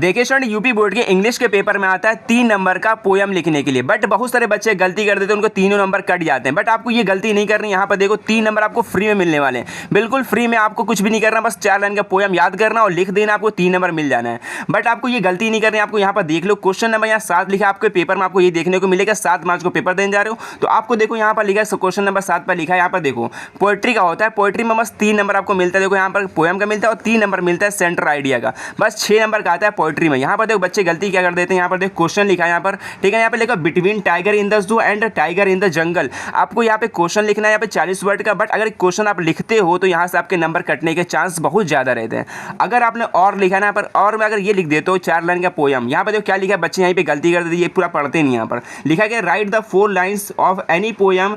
देखिए student, UP board के English के पेपर में आता है 3 नंबर का पोयम लिखने के लिए, बट बहुत सारे बच्चे गलती कर देते हैं, उनको तीनों नंबर कट जाते हैं। बट आपको ये गलती नहीं करनी। यहाँ पर देखो 3 नंबर आपको फ्री में मिलने वाले हैं, बिल्कुल फ्री में। आपको कुछ भी नहीं करना, बस 4 लाइन का पोयम याद करना और लिख देना, आपको 3 नंबर मिल जाना है। बट आपको ये गलती नहीं करनी। आपको यहाँ पर देख लो क्वेश्चन नंबर यहाँ 7 लिखा है आपके पेपर में, आपको ये देखने को मिलेगा। 7 मार्च को पेपर देने जा रहे हो तो आपको देखो यहाँ पर लिखा है क्वेश्चन नंबर 7 पर लिखा है। यहाँ पर देखो पोएट्री का होता है, पोएट्री में बस 3 नंबर आपको मिलता है। देखो यहाँ पर पोयम का मिलता है और 3 नंबर मिलता है सेंटर आइडिया का, बस 6 नंबर का आता है पोएट्री में। यहाँ पर देखो बच्चे गलती क्या कर देते हैं। यहाँ पर देखो क्वेश्चन लिखा है यहाँ पर, ठीक है। यहाँ पे लिखा between tiger in the zoo and tiger in the jungle. आपको यहाँ पे क्वेश्चन लिखना है यहाँ पे 40 वर्ड का, बट अगर क्वेश्चन आप लिखते हो तो यहाँ से आपके नंबर कटने के चांस बहुत ज़्यादा रहते हैं। अगर आपने और लिखा है ना यहाँ पर, और में अगर ये लिख देते हो 4 लाइन का पोयम, यहाँ पर देखो क्या लिखा है, बच्चे यहाँ पे गलती कर देते हैं, ये पूरा पढ़ते नहीं। यहाँ पर लिखा है right the 4 lines of any poem.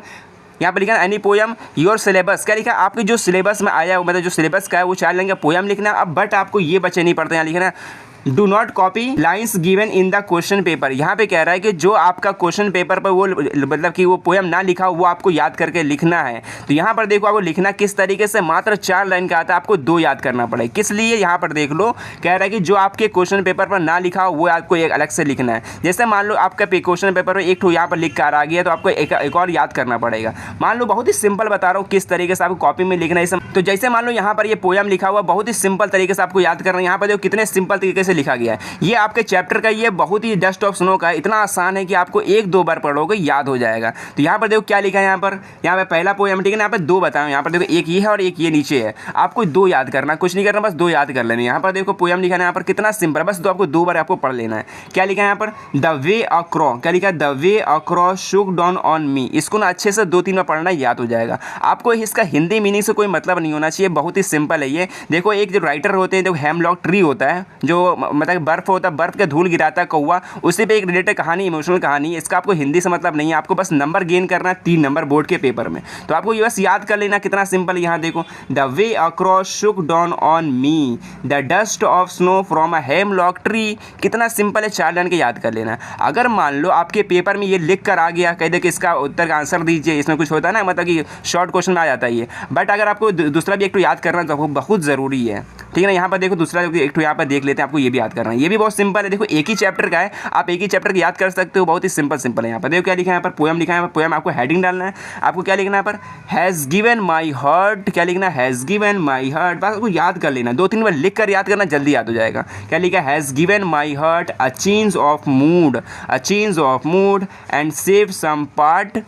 यहाँ पर लिखा है एनी पोयम योर सिलेबस। क्या लिखा है, आपके जो सिलेबस में आया मतलब जो सिलेबस का है वो 4 लाइन का पोयम लिखना है। अब बट आपको ये बच्चे नहीं पढ़ते, यहाँ लिखना है do not copy lines given in the question paper. यहाँ पे कह रहा है कि जो आपका क्वेश्चन पेपर पर वो मतलब कि वो पोयम ना लिखा हो वो आपको याद करके लिखना है। तो यहाँ पर देखो आपको लिखना किस तरीके से, मात्र 4 लाइन का आता है, आपको 2 याद करना पड़ेगा। किस लिए, यहाँ पर देख लो कह रहा है कि जो आपके क्वेश्चन पेपर पर ना लिखा हो वो आपको एक अलग से लिखना है। जैसे मान लो आपका क्वेश्चन पेपर पर एक ठो यहाँ पर लिख कर आ गया तो आपको एक और याद करना पड़ेगा। मान लो बहुत ही सिंपल बता रहा हूँ किस तरीके से आपको कॉपी में लिखना है। तो जैसे मान लो यहाँ पर ये पोयम लिखा हुआ, बहुत ही सिंपल तरीके से आपको याद करना है। यहाँ पर देखो कितने सिंपल तरीके से लिखा गया है। ये आपके चैप्टर का ये बहुत ही डस्ट ऑफ स्नो का है, इतना आसान है कि आपको 1-2 बार पढ़ोगे याद हो जाएगा। तो यहाँ पर देखो क्या लिखा है, यहाँ पर पहला पोयम, ठीक है ना। यहाँ पर 2 बताओ, यहाँ पर देखो एक ये है और एक ये नीचे है। आपको 2 याद करना, कुछ नहीं करना, बस 2 याद कर लेना। यहाँ पर देखो पोयम लिखा है यहाँ पर, कितना सिंपल है, बस आपको 2 बार आपको पढ़ लेना है। क्या लिखा है यहाँ पर, द वे अक्रॉस। क्या लिखा है, the way across Shuk down on me. इसको ना अच्छे से 2-3 बार पढ़ना, याद हो जाएगा। आपको इसका हिंदी मीनिंग से कोई मतलब नहीं होना चाहिए, बहुत ही सिंपल है ये। देखो एक जो राइटर होते हैं, देखो हेमलॉक ट्री होता है, जो मतलब बर्फ होता है, बर्फ के धूल गिराता है कौवा, उसी पे एक रिलेटेड कहानी, इमोशनल कहानी। इसका आपको हिंदी से मतलब नहीं है, आपको बस नंबर गेन करना है 3 नंबर बोर्ड के पेपर में। तो आपको ये बस याद कर लेना, कितना सिंपल है। यहाँ देखो the way across Shuk down on me the dust of snow from a hemlock tree. कितना सिंपल है, 4 लाइन के याद कर लेना। अगर मान लो आपके पेपर में ये लिख कर आ गया, कह दे कि इसका उत्तर का आंसर दीजिए, इसमें कुछ होता है ना, मतलब कि शॉर्ट क्वेश्चन में आ जाता है ये। बट अगर आपको दूसरा भी एक तो याद करना तो बहुत ज़रूरी है, ठीक है ना। यहाँ पर देखो दूसरा एक तो यहाँ पर देख लेते हैं, आपको ये भी याद करना है। ये भी बहुत सिंपल है, देखो एक ही चैप्टर का है, आप एक ही चैप्टर को याद कर सकते हो, बहुत ही सिंपल है। यहाँ पर देखो क्या लिखा है, यहाँ पर पोयम लिखा है। यहाँ पर पोयम आपको हेडिंग डालना है, आपको क्या लिखना है, यहाँ पर हैज़ गिवन माई हार्ट। क्या लिखना है, हैज़ गिवन माई हार्ट, बस आपको याद कर लेना, 2-3 बार लिख कर याद करना, जल्दी याद हो जाएगा। क्या लिखा है, has given my heart a change of mood, a change of mood and save some part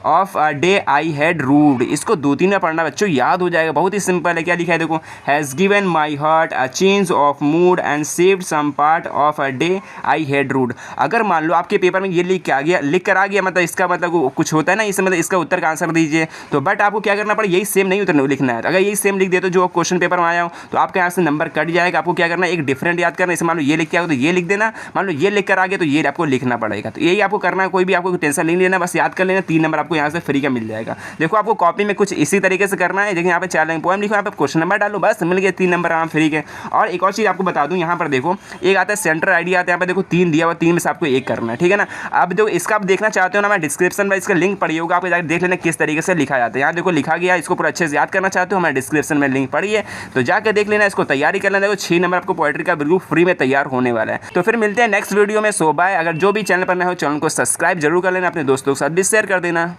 of a day I had rued. इसको 2-3 बार पढ़ना बच्चों, याद हो जाएगा, बहुत ही सिंपल है। क्या लिखा है देखो, has given my heart a change of mood and saved some part of a day I had rued. अगर मान लो आपके पेपर में ये लिख कर आ गया, मतलब इसका मतलब कुछ होता है ना, इससे मतलब इसका उत्तर का आंसर दीजिए, तो बट आपको क्या करना पड़ेगा, यही सेम नहीं उत्तर लिखना है। अगर यही सेम लिख दे तो जो क्वेश्चन पेपर में आया हो तो आपके यहाँ से नंबर कट जाएगा। आपको क्या करना है, एक डिफरेंट याद करना है। इसे मान लो ये लिख के आओ तो ये लिख देना, मान लो ये लिख कर आ गया तो ये आपको लिखना पड़ेगा। तो यही आपको करना है, कोई भी आपको टेंशन नहीं लेना, बस याद कर लेना, 3 नंबर आपको यहाँ से फ्री का मिल जाएगा। देखो आपको कॉपी में कुछ इसी तरीके से करना है। देखिए यहाँ पे 4 लाइन पोएम लिखो, यहाँ पे क्वेश्चन नंबर डालो, बस मिल गया 3 नंबर आराम फ्री के। और एक और चीज़ आपको बता दूँ, यहाँ पर देखो एक आता है सेंटर आइडिया आता है, यहाँ पे देखो 3 दिया हुआ, 3 में से आपको 1 करना है, ठीक है ना। अब देखो इसका आप देखना चाहते हो ना, मैं डिस्क्रिप्शन में इसका लिंक पढ़ी होगा, आपको जाकर देख लेना किस तरीके से लिखा जाता है। यहाँ देखो लिखा गया, इसको पूरा अच्छे से याद करना चाहते हो, हमारे डिस्क्रिप्शन में लिंक पड़ी है, तो जाकर देख लेना, इसको तैयारी कर लेना। देखो 6 नंबर आपको पोएट्री का बिल्कुल फ्री में तैयार होने वाला है। तो फिर मिलते हैं नेक्स्ट वीडियो में। सो बाय। अगर जो भी चैनल पर नए हो चैनल को सब्सक्राइब जरूर कर लेना, अपने दोस्तों के साथ भी शेयर कर देना।